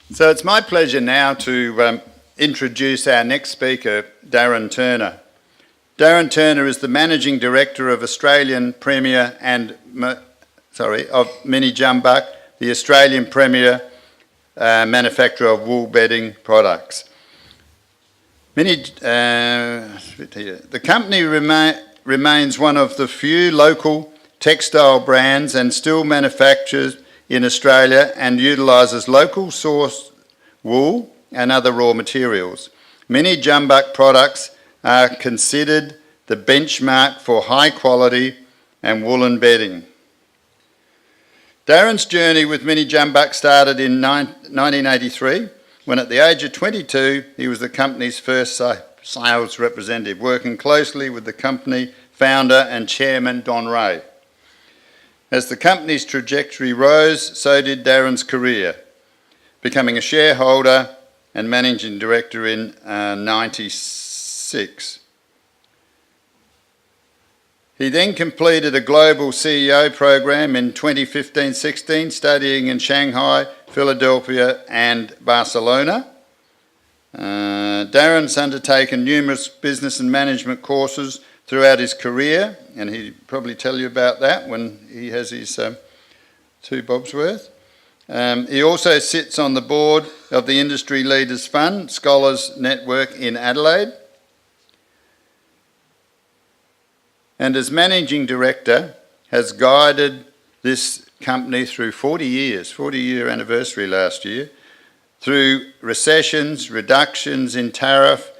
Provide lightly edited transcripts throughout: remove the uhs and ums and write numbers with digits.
So it's my pleasure now to introduce our next speaker, Darren Turner. Darren Turner is the Managing Director of Australian Premier of Mini Jumbuk, the Australian Premier manufacturer of wool bedding products. The company remains one of the few local textile brands and still manufactures in Australia and utilises local source wool and other raw materials. Mini Jumbuk products are considered the benchmark for high quality and woolen bedding. Darren's journey with Mini Jumbuk started in 1983 when at the age of 22 he was the company's first sales representative, working closely with the company founder and chairman Don Ray. As the company's trajectory rose, so did Darren's career, becoming a shareholder and managing director in 1996. He then completed a global CEO program in 2015-16, studying in Shanghai, Philadelphia and Barcelona. Darren's undertaken numerous business and management courses throughout his career, and he'll probably tell you about that when he has his two bobs worth. He also sits on the board of the Industry Leaders Fund Scholars Network in Adelaide. And as Managing Director has guided this company through 40-year anniversary last year, through recessions, reductions in tariff,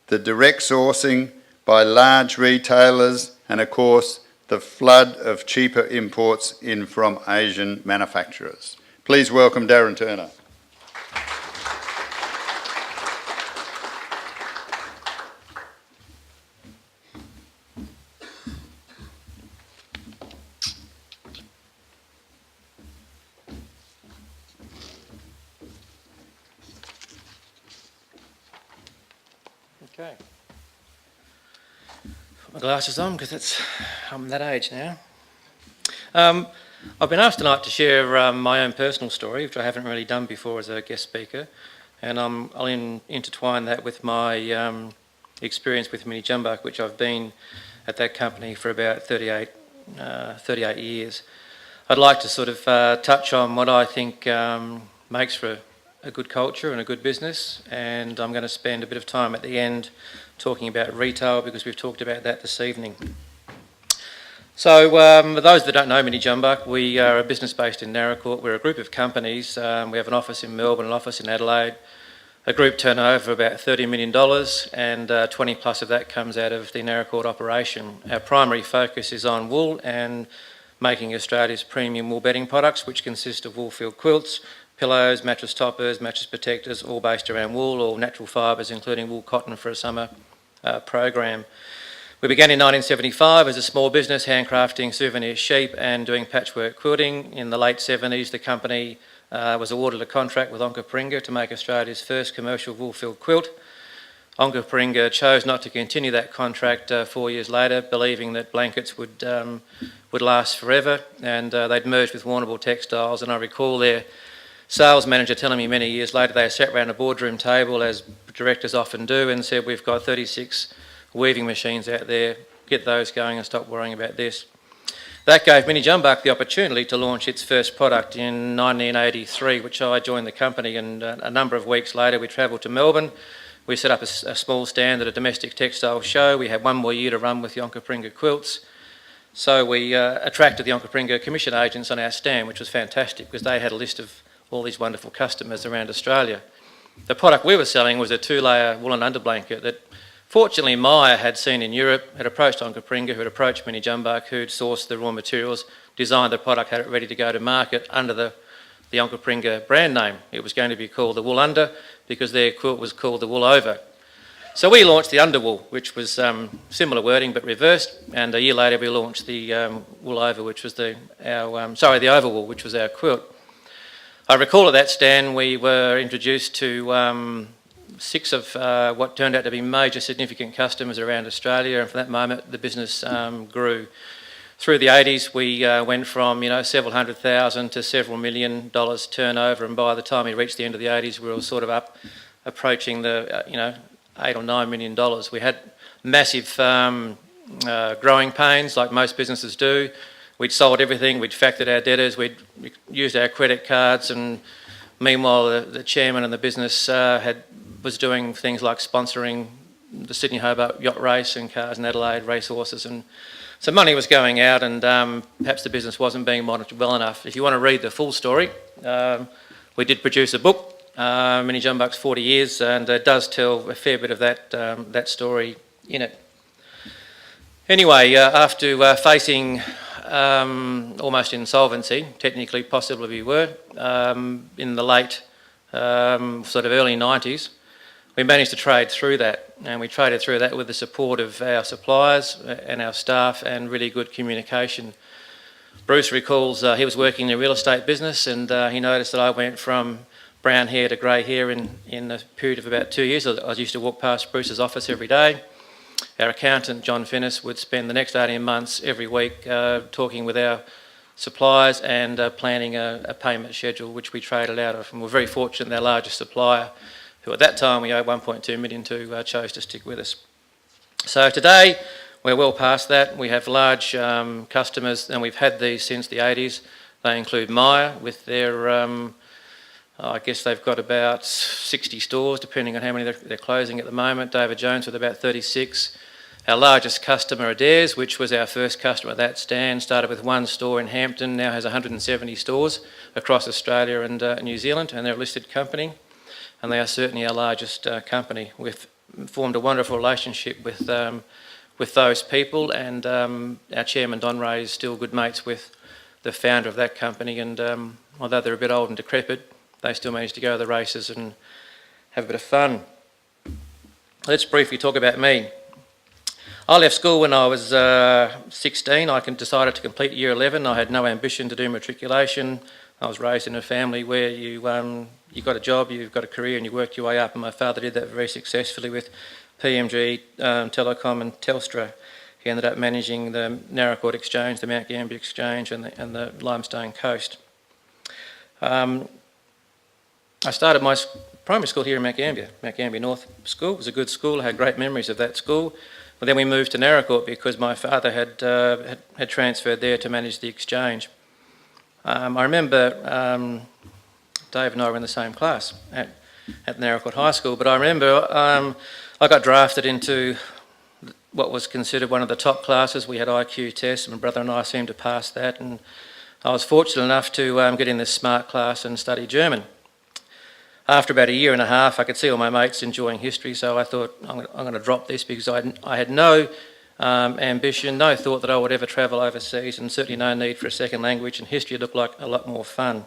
the direct sourcing by large retailers, and of course the flood of cheaper imports in from Asian manufacturers. Please welcome Darren Turner. Okay. Put my glasses on because I'm that age now. I've been asked tonight to share my own personal story, which I haven't really done before as a guest speaker, and I'll intertwine that with my experience with Mini Jumbuk, which I've been at that company for about 38 years. I'd like to sort of touch on what I think makes for a good culture and a good business, and I'm going to spend a bit of time at the end talking about retail because we've talked about that this evening. So for those that don't know Mini Jumbuk, we are a business based in Narracourt. We're a group of companies. We have an office in Melbourne, an office in Adelaide, a group turnover of about $30 million, and 20 plus of that comes out of the Narracourt operation. Our primary focus is on wool and making Australia's premium wool bedding products, which consist of wool-filled quilts, pillows, mattress toppers, mattress protectors, all based around wool or natural fibres, including wool cotton for a summer program. We began in 1975 as a small business, handcrafting souvenir sheep and doing patchwork quilting. In the late 70s, the company was awarded a contract with Onkaparinga to make Australia's first commercial wool-filled quilt. Onkaparinga chose not to continue that contract 4 years later, believing that blankets would last forever, and they'd merged with Warrnambool Textiles. And I recall their sales manager telling me many years later they sat around a boardroom table, as directors often do, and said, "We've got 36 weaving machines out there, get those going and stop worrying about this." That gave Mini Jumbuk the opportunity to launch its first product in 1983, which I joined the company, and a number of weeks later we travelled to Melbourne. We set up a small stand at a domestic textile show. We had one more year to run with the Onkaparinga quilts. So we attracted the Onkaparinga commission agents on our stand, which was fantastic because they had a list of all these wonderful customers around Australia. The product we were selling was a 2-layer woolen underblanket that fortunately Myer had seen in Europe, had approached Onkaparinga, who had approached Mini Jumbuk, who'd sourced the raw materials, designed the product, had it ready to go to market under the Onkaparinga brand name. It was going to be called the Wool Under because their quilt was called the Wool Over. So we launched the Underwool, which was similar wording but reversed, and a year later we launched the Wool Over, which was the Overwool, which was our quilt. I recall at that stand we were introduced to 6 of what turned out to be major significant customers around Australia, and from that moment the business grew. through the 80s, we went from several $100,000 to several $1 million turnover, and by the time we reached the end of the 80s, we were sort of approaching the $8 or $9 million. We had massive growing pains, like most businesses do. We'd sold everything, we'd factored our debtors, we'd used our credit cards, and meanwhile the chairman and the business was doing things like sponsoring the Sydney Hobart yacht race and cars in Adelaide, racehorses, and so money was going out, and perhaps the business wasn't being monitored well enough. If you want to read the full story, we did produce a book, Mini Jumbuk's 40 Years, and it does tell a fair bit of that story in it. Anyway, after facing almost insolvency, technically possibly we were, in the late sort of early 90s, we managed to trade through that, and we traded through that with the support of our suppliers and our staff and really good communication. Bruce recalls he was working in the real estate business, and he noticed that I went from brown hair to grey hair in a period of about 2 years. I used to walk past Bruce's office every day. Our accountant, John Finnis, would spend the next 18 months every week talking with our suppliers and planning a payment schedule, which we traded out of. And we're very fortunate that our largest supplier, who at that time we owed $1.2 million to, chose to stick with us. So today we're well past that. We have large customers, and we've had these since the 80s. They include Myer with their, I guess they've got about 60 stores, depending on how many they're closing at the moment. David Jones with about 36. Our largest customer, Adairs, which was our first customer at that stand, started with one store in Hampton, now has 170 stores across Australia and New Zealand, and they're a listed company. And they are certainly our largest company. We've formed a wonderful relationship with those people, and our chairman, Don Ray, is still good mates with the founder of that company, and although they're a bit old and decrepit, they still manage to go to the races and have a bit of fun. Let's briefly talk about me. I left school when I was 16. I decided to complete year 11. I had no ambition to do matriculation. I was raised in a family where you got a job, you've got a career, and you worked your way up, and my father did that very successfully with PMG, Telecom and Telstra. He ended up managing the Narracorde Exchange, the Mount Gambier Exchange, and the Limestone Coast. I started my primary school here in Mount Gambier North School. It was a good school. I had great memories of that school. But then we moved to Narracorde because my father had transferred there to manage the exchange. I remember Dave and I were in the same class at Narracorde High School, but I remember I got drafted into what was considered one of the top classes. We had IQ tests, and my brother and I seemed to pass that, and I was fortunate enough to get in this smart class and study German. After about a year and a half, I could see all my mates enjoying history, so I thought I'm going to drop this because I had no ambition, no thought that I would ever travel overseas, and certainly no need for a second language, and history looked like a lot more fun.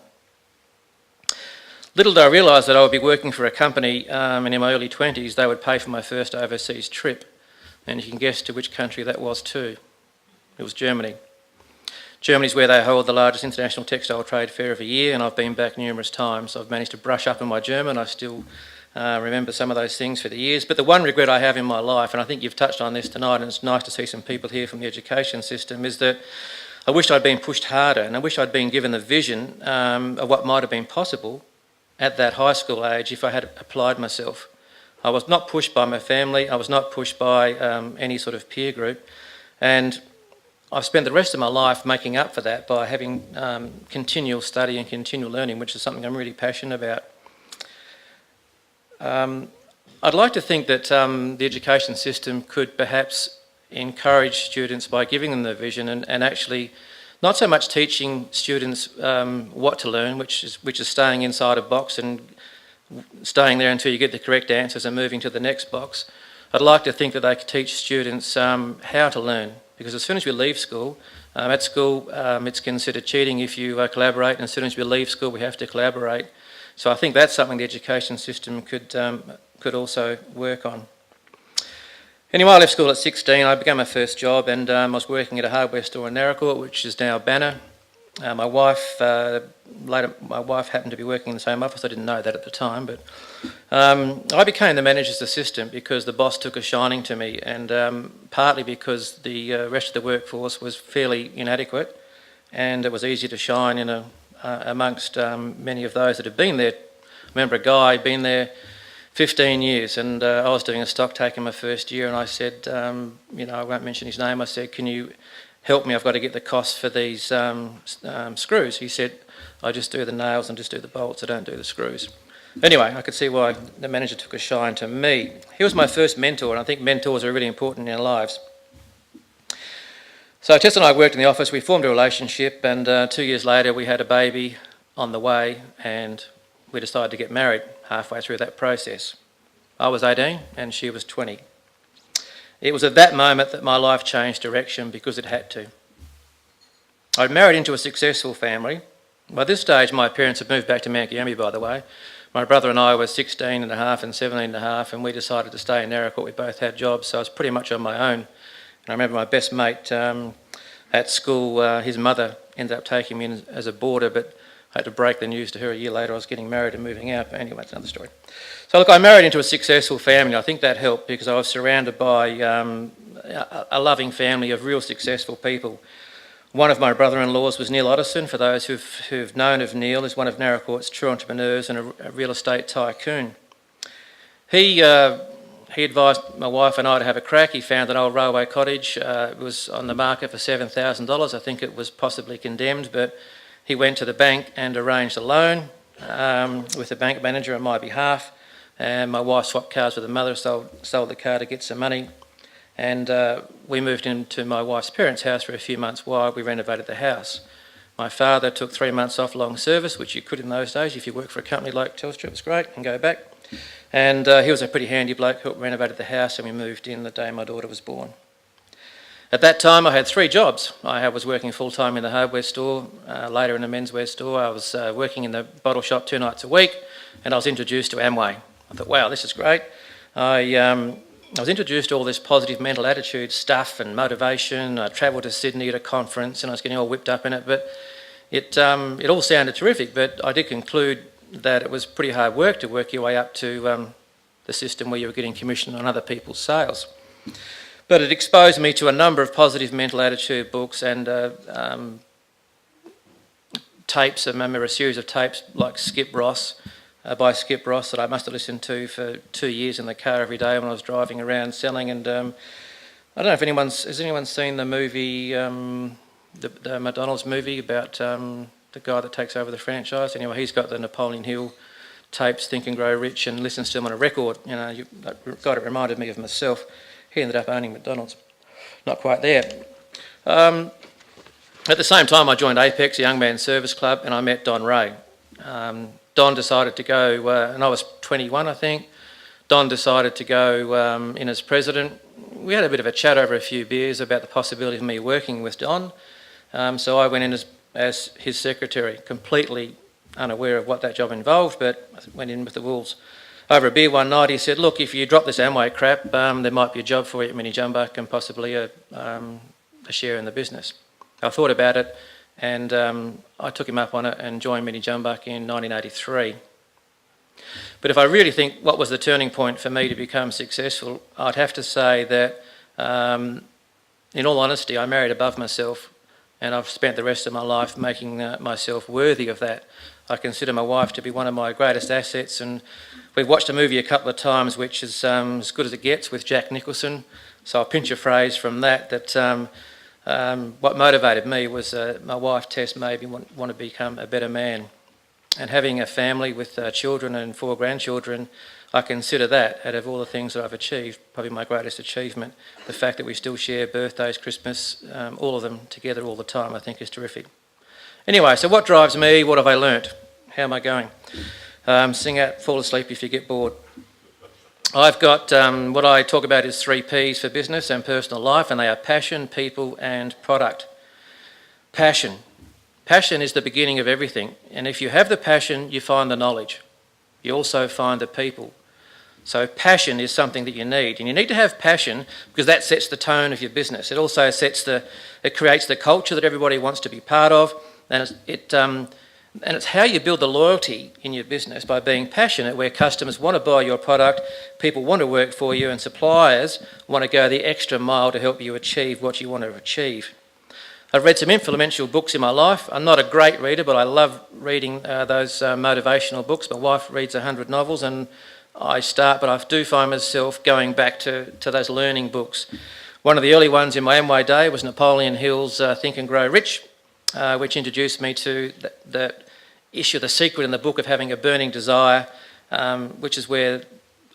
Little did I realise that I would be working for a company, and in my early 20s they would pay for my first overseas trip, and you can guess to which country that was too. It was Germany. Germany's where they hold the largest international textile trade fair of the year, and I've been back numerous times. I've managed to brush up on my German. I still remember some of those things for the years. But the one regret I have in my life, and I think you've touched on this tonight, and it's nice to see some people here from the education system, is that I wish I'd been pushed harder, and I wish I'd been given the vision of what might have been possible at that high school age if I had applied myself. I was not pushed by my family. I was not pushed by any sort of peer group. And I've spent the rest of my life making up for that by having continual study and continual learning, which is something I'm really passionate about. I'd like to think that the education system could perhaps encourage students by giving them the vision and actually not so much teaching students what to learn, which is staying inside a box and staying there until you get the correct answers and moving to the next box. I'd like to think that they could teach students how to learn, because as soon as we leave school, at school it's considered cheating if you collaborate, and as soon as we leave school we have to collaborate. So I think that's something the education system could also work on. Anyway, I left school at 16. I began my first job, and I was working at a hardware store in Narracorde, which is now Banner. My wife happened to be working in the same office. I didn't know that at the time, but I became the manager's assistant because the boss took a shining to me, and partly because the rest of the workforce was fairly inadequate, and it was easy to shine in amongst many of those that had been there. I remember a guy had been there 15 years, and I was doing a stock take in my first year, and I said, I won't mention his name. I said, "Can you help me? I've got to get the cost for these screws." He said, "I just do the nails and just do the bolts. I don't do the screws." Anyway, I could see why the manager took a shine to me. He was my first mentor, and I think mentors are really important in our lives. So Tess and I worked in the office. We formed a relationship, and 2 years later we had a baby on the way, and we decided to get married halfway through that process. I was 18 and she was 20. It was at that moment that my life changed direction because it had to. I'd married into a successful family. By this stage, my parents had moved back to Mount Gambier, by the way. My brother and I were 16 and a half and 17 and a half, and we decided to stay in Narracort. We both had jobs, so I was pretty much on my own. And I remember my best mate at school, his mother ended up taking me in as a boarder, but I had to break the news to her a year later. I was getting married and moving out, but anyway, it's another story. So look, I married into a successful family. I think that helped because I was surrounded by a loving family of real successful people. One of my brother-in-laws was Neil Otterson. For those who've known of Neil, is one of Narracourt's true entrepreneurs and a real estate tycoon. He advised my wife and I to have a crack. He found an old railway cottage. It was on the market for $7,000. I think it was possibly condemned, but he went to the bank and arranged a loan with the bank manager on my behalf. And my wife swapped cars with the mother, sold the car to get some money. And we moved into my wife's parents' house for a few months while we renovated the house. My father took 3 months off long service, which you could in those days if you worked for a company like Telstra. It was great, and go back. And he was a pretty handy bloke who renovated the house, and we moved in the day my daughter was born. At that time, I had 3 jobs. I was working full-time in the hardware store, later in the menswear store. I was working in the bottle shop 2 nights a week, and I was introduced to Amway. I thought, wow, this is great. I was introduced to all this positive mental attitude stuff and motivation. I travelled to Sydney at a conference, and I was getting all whipped up in it. But it all sounded terrific, but I did conclude that it was pretty hard work to work your way up to the system where you were getting commission on other people's sales. But it exposed me to a number of positive mental attitude books and tapes. I remember a series of tapes like Skip Ross, by Skip Ross, that I must have listened to for 2 years in the car every day when I was driving around selling. And I don't know if has anyone seen the movie, the McDonald's movie about the guy that takes over the franchise? Anyway, he's got the Napoleon Hill tapes, Think and Grow Rich, and listens to them on a record. God, it reminded me of myself. He ended up owning McDonald's. Not quite there. At the same time, I joined Apex, a young man's service club, and I met Don Ray. Don decided to go, and I was 21, I think. Don decided to go in as president. We had a bit of a chat over a few beers about the possibility of me working with Don. So I went in as his secretary, completely unaware of what that job involved, but I went in with the wolves. Over a beer one night, he said, "Look, if you drop this Amway crap, there might be a job for you at Mini Jumbuk and possibly a share in the business." I thought about it, and I took him up on it and joined Mini Jumbuk in 1983. But if I really think what was the turning point for me to become successful, I'd have to say that, in all honesty, I married above myself, and I've spent the rest of my life making myself worthy of that. I consider my wife to be one of my greatest assets, and we've watched a movie a couple of times which is as good as it gets with Jack Nicholson. So I'll pinch a phrase from that what motivated me was my wife Tess made me want to become a better man. And having a family with children and 4 grandchildren, I consider that, out of all the things that I've achieved, probably my greatest achievement. The fact that we still share birthdays, Christmas, all of them together all the time, I think is terrific. Anyway, so what drives me? What have I learnt? How am I going? Sing out, fall asleep if you get bored. I've got, what I talk about is 3 Ps for business and personal life, and they are passion, people and product. Passion. Passion is the beginning of everything, and if you have the passion, you find the knowledge. You also find the people. So passion is something that you need, and you need to have passion because that sets the tone of your business. It also it creates the culture that everybody wants to be part of. And it's how you build the loyalty in your business, by being passionate, where customers want to buy your product, people want to work for you, and suppliers want to go the extra mile to help you achieve what you want to achieve. I've read some influential books in my life. I'm not a great reader, but I love reading those motivational books. My wife reads 100 novels, and I but I do find myself going back to those learning books. One of the early ones in my Amway day was Napoleon Hill's Think and Grow Rich, which introduced me to the issue, the secret in the book of having a burning desire, which is where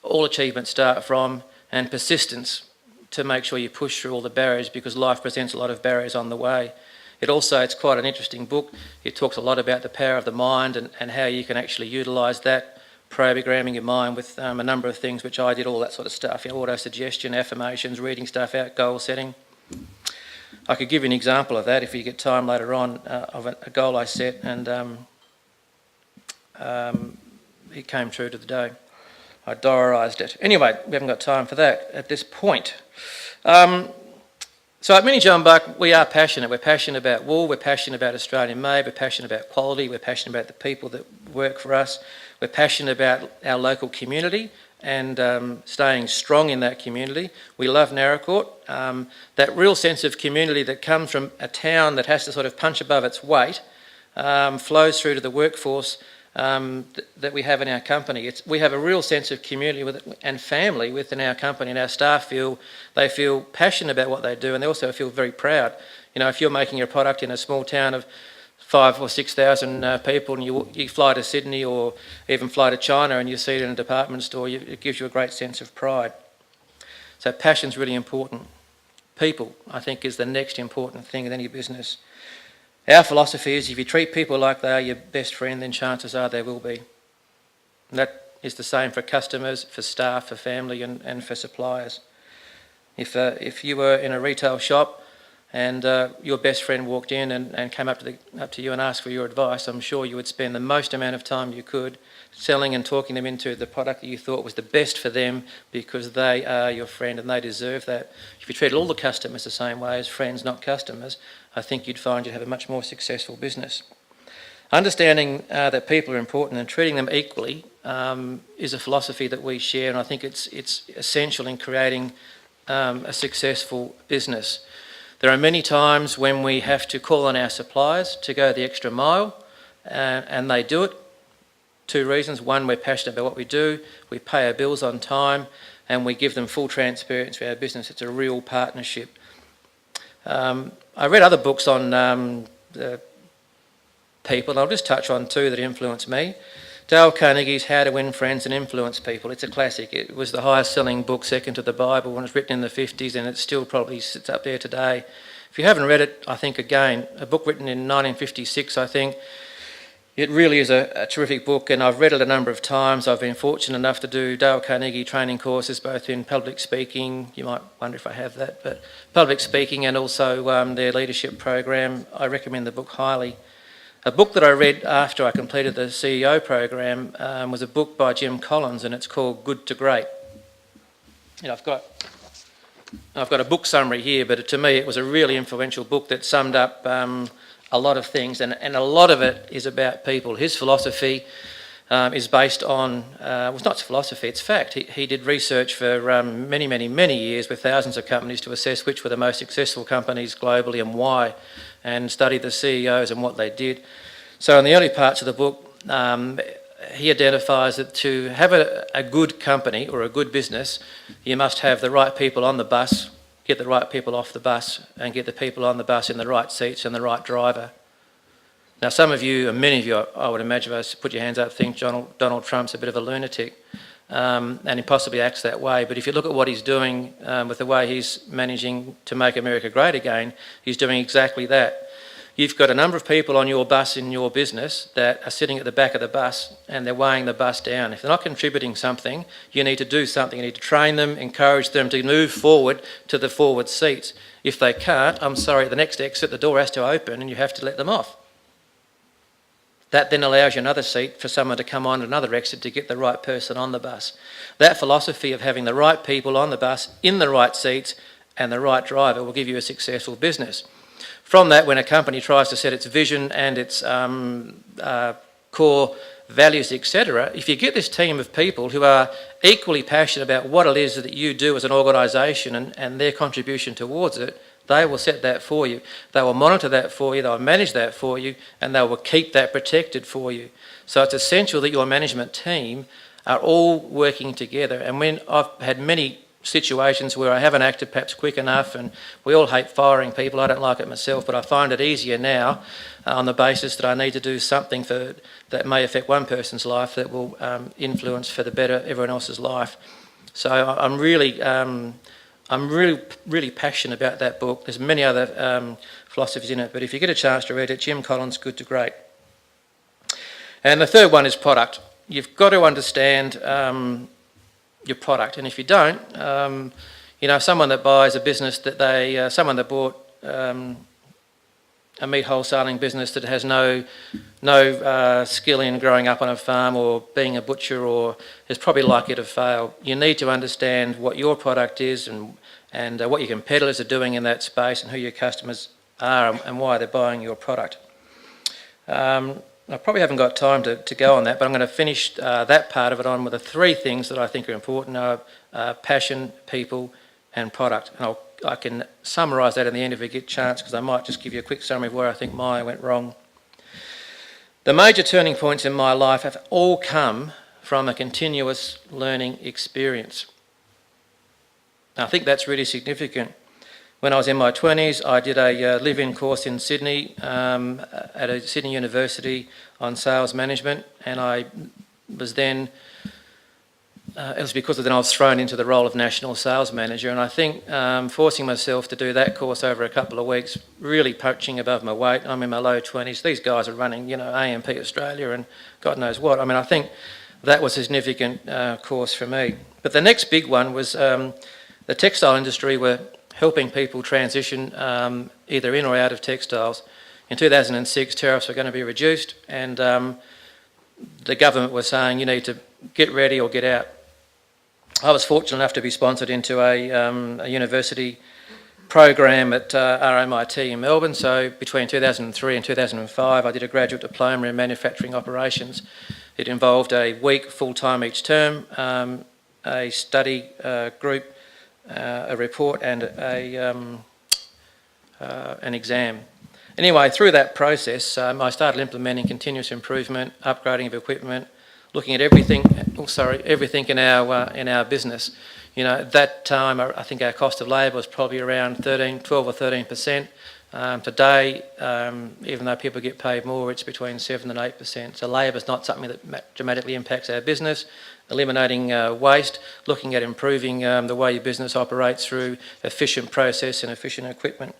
all achievements start from, and persistence to make sure you push through all the barriers, because life presents a lot of barriers on the way. It's quite an interesting book. It talks a lot about the power of the mind and how you can actually utilise that, programming your mind with a number of things, which I did, all that sort of stuff, auto-suggestion, affirmations, reading stuff out, goal setting. I could give you an example of that if you get time later on, of a goal I set, and it came true to the day. I diarised it. Anyway, we haven't got time for that at this point. So at Mini Jumbuk, we are passionate. We're passionate about wool, we're passionate about Australian made, we're passionate about quality, we're passionate about the people that work for us, we're passionate about our local community and staying strong in that community. We love Naracoorte. That real sense of community that comes from a town that has to sort of punch above its weight flows through to the workforce that we have in our company. We have a real sense of community and family within our company, and our staff feel passionate about what they do, and they also feel very proud. If you're making a product in a small town of 5,000 or 6,000 people, and you fly to Sydney or even fly to China and you see it in a department store, it gives you a great sense of pride. So passion's really important. People, I think, is the next important thing in any business. Our philosophy is if you treat people like they are your best friend, then chances are they will be. And that is the same for customers, for staff, for family and for suppliers. If you were in a retail shop and your best friend walked in and came up to you and asked for your advice, I'm sure you would spend the most amount of time you could selling and talking them into the product that you thought was the best for them, because they are your friend and they deserve that. If you treated all the customers the same way, as friends, not customers, I think you'd find you'd have a much more successful business. Understanding that people are important and treating them equally is a philosophy that we share, and I think it's essential in creating a successful business. There are many times when we have to call on our suppliers to go the extra mile, and they do it. Two reasons. One, we're passionate about what we do, we pay our bills on time, and we give them full transparency to our business. It's a real partnership. I read other books on people, and I'll just touch on two that influenced me. Dale Carnegie's How to Win Friends and Influence People. It's a classic. It was the highest selling book, second to the Bible, when it was written in the 50s, and it still probably sits up there today. If you haven't read it, I think, again, a book written in 1956, I think, it really is a terrific book, and I've read it a number of times. I've been fortunate enough to do Dale Carnegie training courses, both in public speaking, you might wonder if I have that, but public speaking, and also their leadership program. I recommend the book highly. A book that I read after I completed the CEO program was a book by Jim Collins, and it's called Good to Great. I've got a book summary here, but to me it was a really influential book that summed up a lot of things, and a lot of it is about people. His philosophy is based on, well, it's not philosophy, it's fact. He did research for many years with thousands of companies to assess which were the most successful companies globally and why, and studied the CEOs and what they did. So in the early parts of the book, he identifies that to have a good company or a good business, you must have the right people on the bus, get the right people off the bus, and get the people on the bus in the right seats and the right driver. Now, some of you, and many of you, I would imagine, put your hands up, think Donald Trump's a bit of a lunatic, and he possibly acts that way. But if you look at what he's doing with the way he's managing to make America great again, he's doing exactly that. You've got a number of people on your bus in your business that are sitting at the back of the bus and they're weighing the bus down. If they're not contributing something, you need to do something. You need to train them, encourage them to move forward to the forward seats. If they can't, I'm sorry, the next exit, the door has to open and you have to let them off. That then allows you another seat for someone to come on another exit to get the right person on the bus. That philosophy of having the right people on the bus, in the right seats, and the right driver will give you a successful business. From that, when a company tries to set its vision and its core values, etc., if you get this team of people who are equally passionate about what it is that you do as an organisation and their contribution towards it, they will set that for you. They will monitor that for you, they will manage that for you, and they will keep that protected for you. So it's essential that your management team are all working together. And when I've had many situations where I haven't acted perhaps quick enough, and we all hate firing people, I don't like it myself, but I find it easier now on the basis that I need to do something that may affect one person's life that will influence for the better everyone else's life. So I'm really passionate about that book. There's many other philosophies in it, but if you get a chance to read it, Jim Collins' Good to Great. And the third one is product. You've got to understand your product, and if you don't, someone that buys a business that someone that bought a meat wholesaling business that has no skill in growing up on a farm or being a butcher, or is probably likely to fail. You need to understand what your product is and what your competitors are doing in that space and who your customers are and why they're buying your product. I probably haven't got time to go on that, but I'm going to finish that part of it on with the three things that I think are important are passion, people and product. And I can summarise that in the end if we get a chance, because I might just give you a quick summary of where I think mine went wrong. The major turning points in my life have all come from a continuous learning experience. I think that's really significant. When I was in my 20s, I did a live-in course in Sydney at a Sydney University on sales management, and I was then, it was because of then I was thrown into the role of national sales manager, and I think forcing myself to do that course over a couple of weeks, really poaching above my weight. I'm in my low 20s. These guys are running, AMP Australia and God knows what. I mean, I think that was a significant course for me. But the next big one was the textile industry were helping people transition either in or out of textiles. In 2006, tariffs were going to be reduced, and the government was saying you need to get ready or get out. I was fortunate enough to be sponsored into a university program at RMIT in Melbourne, so between 2003 and 2005 I did a graduate diploma in manufacturing operations. It involved a week full-time each term, a study group, a report and an exam. Anyway, through that process, I started implementing continuous improvement, upgrading of equipment, looking at everything in our business. At that time, I think our cost of labour was probably around 12 or 13%. Today, even though people get paid more, it's between 7 and 8%. So labour is not something that dramatically impacts our business. Eliminating waste, looking at improving the way your business operates through efficient process and efficient equipment.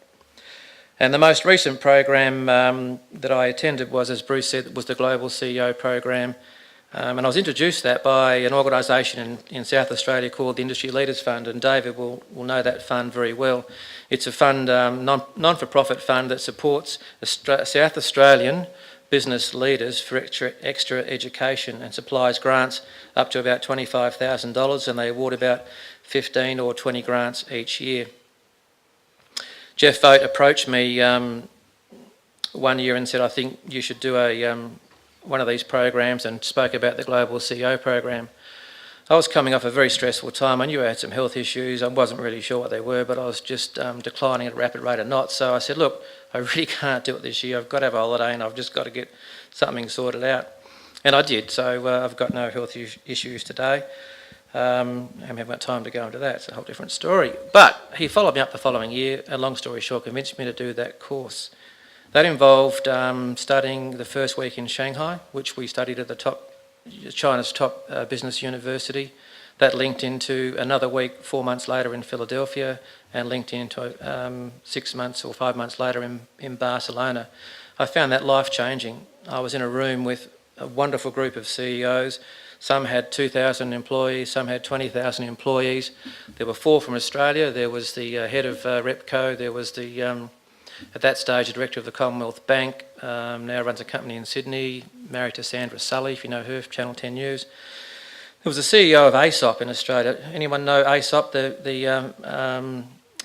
And the most recent program that I attended was, as Bruce said, was the Global CEO program. And I was introduced to that by an organisation in South Australia called the Industry Leaders Fund, and David will know that fund very well. It's a fund, non-for-profit fund that supports South Australian business leaders for extra education and supplies grants up to about $25,000, and they award about 15 or 20 grants each year. Jeff Vogt approached me one year and said, I think you should do one of these programs, and spoke about the Global CEO program. I was coming off a very stressful time. I knew I had some health issues. I wasn't really sure what they were, but I was just declining at a rapid rate of knots. So I said, look, I really can't do it this year. I've got to have a holiday and I've just got to get something sorted out. And I did, so I've got no health issues today. I haven't got time to go into that. It's a whole different story. But he followed me up the following year, and long story short, convinced me to do that course. That involved studying the first week in Shanghai, which we studied at China's top business university. That linked into another week 4 months later in Philadelphia, and linked into 6 months or 5 months later in Barcelona. I found that life-changing. I was in a room with a wonderful group of CEOs. Some had 2,000 employees, some had 20,000 employees. There were 4 from Australia. There was the head of Repco, there was the, at that stage, the director of the Commonwealth Bank, now runs a company in Sydney, married to Sandra Sully, if you know her, Channel 10 News. There was the CEO of Aesop in Australia. Anyone know Aesop, the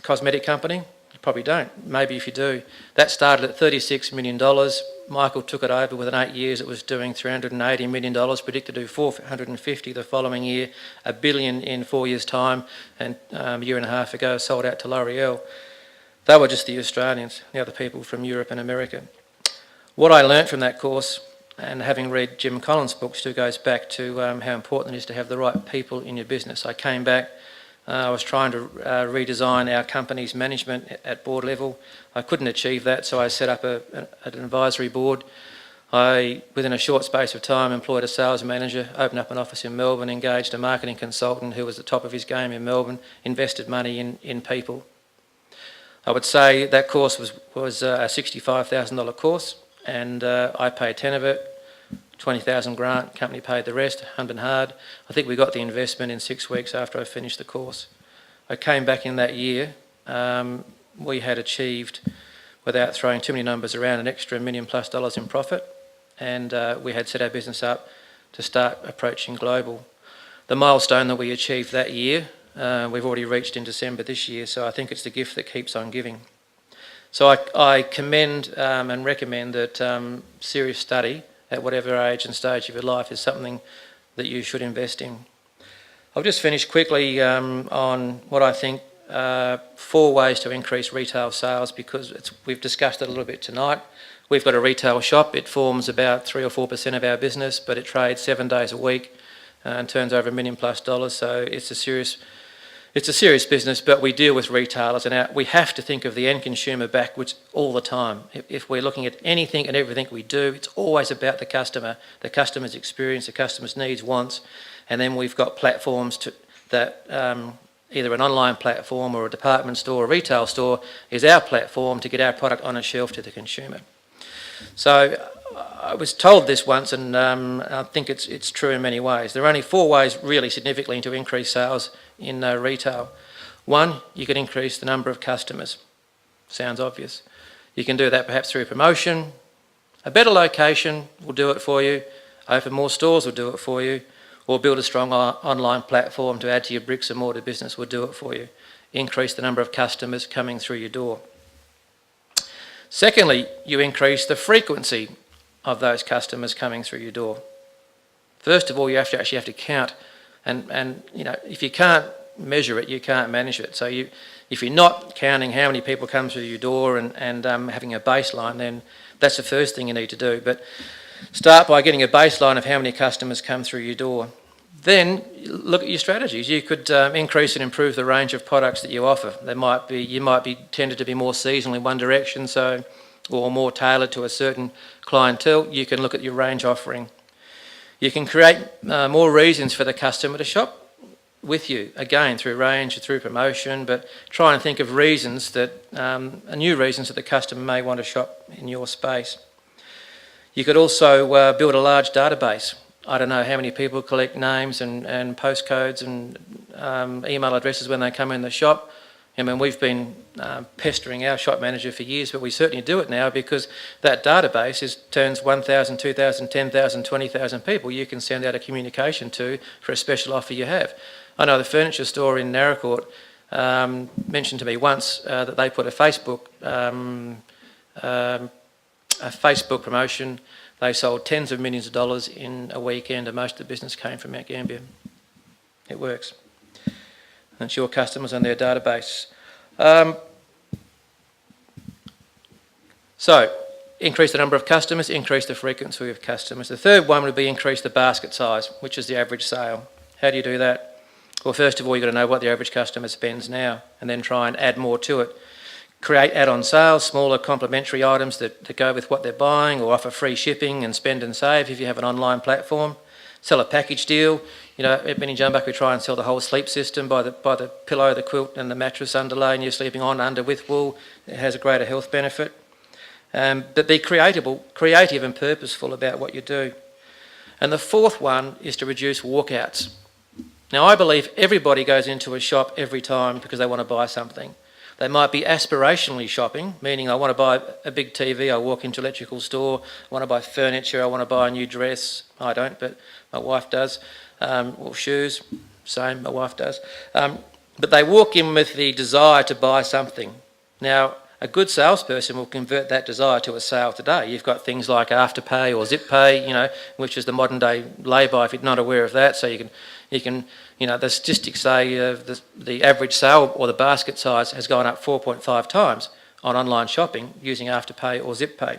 cosmetic company? probably don't. Maybe if you do. That started at $36 million. Michael took it over within 8 years. It was doing $380 million, predicted to do $450 the following year, $1 billion in 4 years' time, and a year and a half ago sold out to L'Oreal. They were just the Australians, the other people from Europe and America. What I learnt from that course, and having read Jim Collins' books too, goes back to how important it is to have the right people in your business. I came back, I was trying to redesign our company's management at board level. I couldn't achieve that, so I set up an advisory board. I, within a short space of time, employed a sales manager, opened up an office in Melbourne, engaged a marketing consultant who was at the top of his game in Melbourne, invested money in people. I would say that course was a $65,000 course, and I paid 10 of it, 20,000 grant, company paid the rest, hummed and hard. I think we got the investment in 6 weeks after I finished the course. I came back in that year. We had achieved, without throwing too many numbers around, an extra $1 million+ in profit, and we had set our business up to start approaching global. The milestone that we achieved that year, we've already reached in December this year, so I think it's the gift that keeps on giving. So I commend and recommend that serious study at whatever age and stage of your life is something that you should invest in. I'll just finish quickly on what I think 4 ways to increase retail sales, because we've discussed it a little bit tonight. We've got a retail shop. It forms about 3 or 4% of our business, but it trades 7 days a week and turns over $1 million+. So it's a serious business, but we deal with retailers, and we have to think of the end consumer backwards all the time. If we're looking at anything and everything we do, it's always about the customer's experience, the customer's needs, wants, and then we've got platforms that either an online platform or a department store or a retail store is our platform to get our product on a shelf to the consumer. So I was told this once, and I think it's true in many ways. There are only 4 ways really significantly to increase sales in retail. 1, you can increase the number of customers. Sounds obvious. You can do that perhaps through promotion. A better location will do it for you. Open more stores will do it for you. Or build a strong online platform to add to your bricks and mortar business will do it for you. Increase the number of customers coming through your door. Secondly, you increase the frequency of those customers coming through your door. First of all, you actually have to count, and you know, if you can't measure it, you can't manage it. So if you're not counting how many people come through your door and having a baseline, then that's the first thing you need to do. But start by getting a baseline of how many customers come through your door. Then look at your strategies. You could increase and improve the range of products that you offer. You might be tended to be more seasonal in one direction, or more tailored to a certain clientele. You can look at your range offering. You can create more reasons for the customer to shop with you, again through range, through promotion, but try and think of reasons new reasons that the customer may want to shop in your space. You could also build a large database. I don't know how many people collect names and postcodes and email addresses when they come in the shop. I mean, we've been pestering our shop manager for years, but we certainly do it now because that database turns 1,000, 2,000, 10,000, 20,000 people you can send out a communication to for a special offer you have. I know the furniture store in Narracourt mentioned to me once that they put a Facebook promotion. They sold tens of millions of dollars in a weekend, and most of the business came from Mount Gambier. It works. And it's your customers and their database. So, increase the number of customers, increase the frequency of customers. The third one would be increase the basket size, which is the average sale. How do you do that? Well, first of all, you've got to know what the average customer spends now, and then try and add more to it. Create add-on sales, smaller complementary items that go with what they're buying, or offer free shipping and spend and save if you have an online platform. Sell a package deal. You know, at Jumbuk we try and sell the whole sleep system by the pillow, the quilt and the mattress underlay, and you're sleeping on under with wool. It has a greater health benefit. But be creative and purposeful about what you do. And the fourth one is to reduce walkouts. Now, I believe everybody goes into a shop every time because they want to buy something. They might be aspirationally shopping, meaning I want to buy a big TV, I walk into an electrical store, I want to buy furniture, I want to buy a new dress. I don't, but my wife does. Or shoes, same, my wife does. But they walk in with the desire to buy something. Now, a good salesperson will convert that desire to a sale today. You've got things like Afterpay or Zip Pay, which is the modern day lay-by if you're not aware of that. So you can, the statistics say the average sale or the basket size has gone up 4.5 times on online shopping using Afterpay or Zip Pay.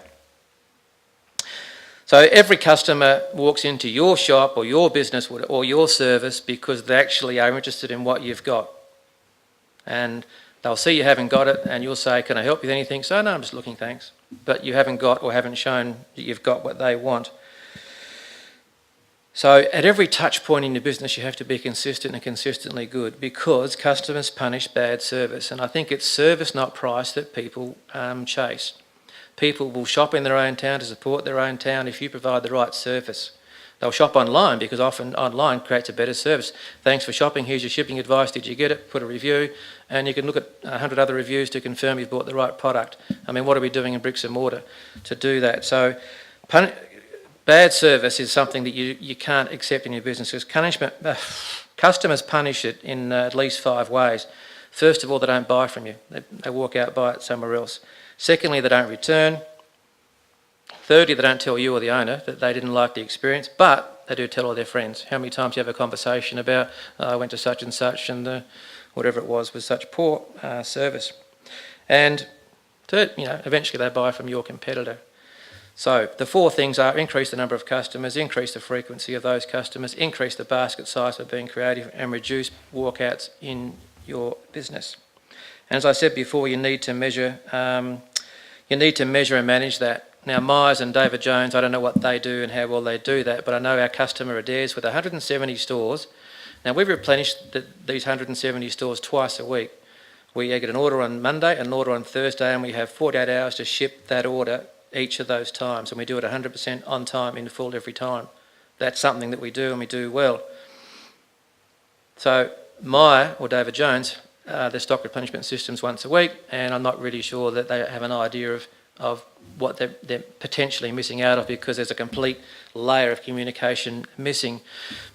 So every customer walks into your shop or your business or your service because they actually are interested in what you've got. And they'll see you haven't got it and you'll say, can I help you with anything? So, no, I'm just looking, thanks. But you haven't got or haven't shown that you've got what they want. So at every touch point in your business, you have to be consistent and consistently good because customers punish bad service. And I think it's service, not price, that people chase. People will shop in their own town to support their own town if you provide the right service. They'll shop online because often online creates a better service. Thanks for shopping, here's your shipping advice, did you get it? Put a review, and you can look at 100 other reviews to confirm you've bought the right product. I mean, what are we doing in bricks and mortar to do that? So bad service is something that you can't accept in your business because customers punish it in at least 5 ways. First of all, they don't buy from you. They walk out, buy it somewhere else. Secondly, they don't return. Thirdly, they don't tell you or the owner that they didn't like the experience, but they do tell all their friends. How many times you have a conversation about, I went to such and such and whatever it was such poor service. And third, eventually they buy from your competitor. So the 4 things are increase the number of customers, increase the frequency of those customers, increase the basket size by being creative, and reduce walkouts in your business. And as I said before, you need to measure and manage that. Now, Myers and David Jones, I don't know what they do and how well they do that, but I know our customer Adair's with 170 stores. Now, we replenish these 170 stores twice a week. We get an order on Monday, an order on Thursday, and we have 48 hours to ship that order each of those times, and we do it 100% on time, in full every time. That's something that we do and we do well. So, Meyer or David Jones, their stock replenishment systems once a week, and I'm not really sure that they have an idea of what they're potentially missing out of because there's a complete layer of communication missing.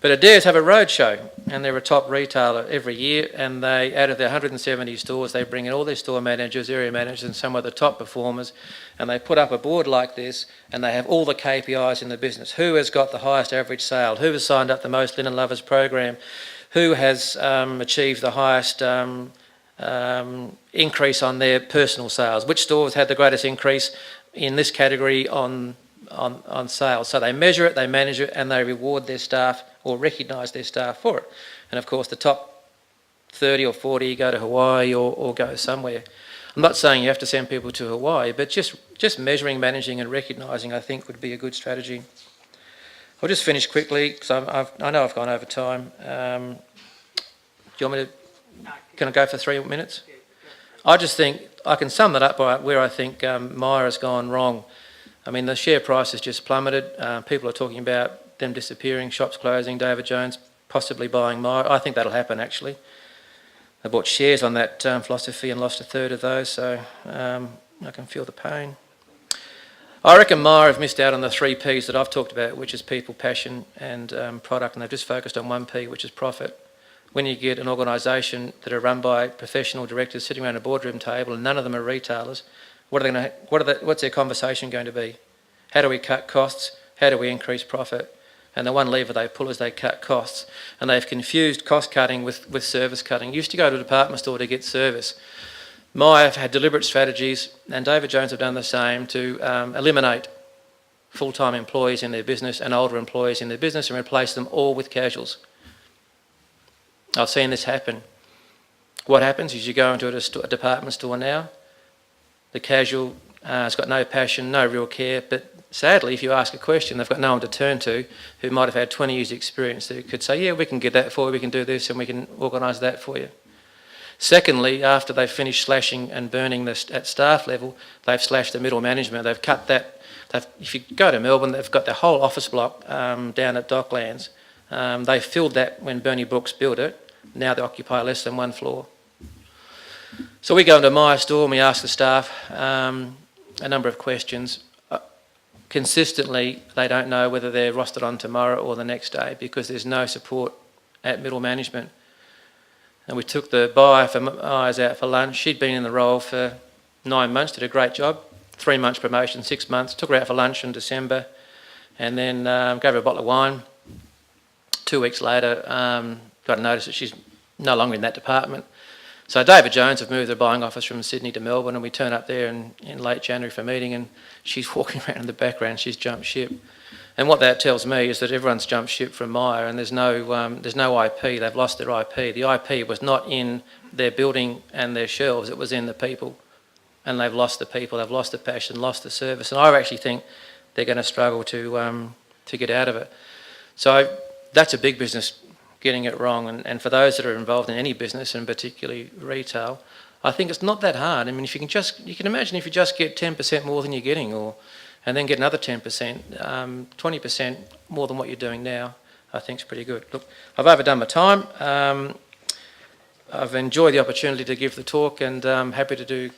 But Adair's have a roadshow and they're a top retailer every year, and they, out of their 170 stores, they bring in all their store managers, area managers and some of the top performers, and they put up a board like this and they have all the KPIs in the business. Who has got the highest average sale? Who has signed up the most Linen Lovers program? Who has achieved the highest increase on their personal sales? Which stores had the greatest increase in this category on sales? So they measure it, they manage it, and they reward their staff or recognise their staff for it. And of course the top 30 or 40 go to Hawaii or go somewhere. I'm not saying you have to send people to Hawaii, but just measuring, managing and recognising I think would be a good strategy. I'll just finish quickly because I know I've gone over time. Do you want me to... Can I go for 3 minutes? I just think I can sum that up by where I think Myer has gone wrong. I mean, the share price has just plummeted. People are talking about them disappearing, shops closing, David Jones possibly buying Myer. I think that'll happen, actually. They bought shares on that philosophy and lost a third of those, so I can feel the pain. I reckon Myer have missed out on the 3 Ps that I've talked about, which is people, passion and product, and they've just focused on 1 P, which is profit. When you get an organisation that are run by professional directors sitting around a boardroom table and none of them are retailers, what's their conversation going to be? How do we cut costs? How do we increase profit? And the one lever they pull is they cut costs. And they've confused cost cutting with service cutting. You used to go to a department store to get service. Myer have had deliberate strategies, and David Jones have done the same, to eliminate full-time employees in their business and older employees in their business and replace them all with casuals. I've seen this happen. What happens is you go into a department store now, the casual has got no passion, no real care, but sadly if you ask a question they've got no one to turn to who might have had 20 years experience who could say, yeah, we can get that for you, we can do this and we can organise that for you. Secondly, after they've finished slashing and burning at staff level, they've slashed the middle management, they've cut that. If you go to Melbourne, they've got the whole office block down at Docklands. They filled that when Bernie Brooks built it. Now they occupy less than 1 floor. So we go into my store and we ask the staff a number of questions. Consistently, they don't know whether they're rostered on tomorrow or the next day because there's no support at middle management. And we took the buyer for Myers out for lunch. She'd been in the role for 9 months, did a great job. 3 months promotion, 6 months. Took her out for lunch in December, and then gave her a bottle of wine. 2 weeks later, got a notice that she's no longer in that department. So David Jones have moved their buying office from Sydney to Melbourne, and we turn up there in late January for a meeting, and she's walking around in the background. She's jumped ship. And what that tells me is that everyone's jumped ship from Myer, and there's no IP. They've lost their IP. The IP was not in their building and their shelves. It was in the people, and they've lost the people. They've lost the passion, lost the service, and I actually think they're going to struggle to get out of it. So that's a big business getting it wrong, and for those that are involved in any business, and particularly retail, I think it's not that hard. I mean, if you can imagine if you just get 10% more than you're getting, and then get another 10%, 20% more than what you're doing now, I think is pretty good. Look, I've overdone my time. I've enjoyed the opportunity to give the talk, and I'm happy to do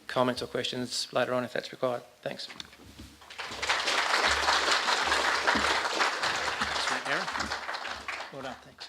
comments or questions later on if that's required. Thanks. Thanks, Darren. Well done, thanks.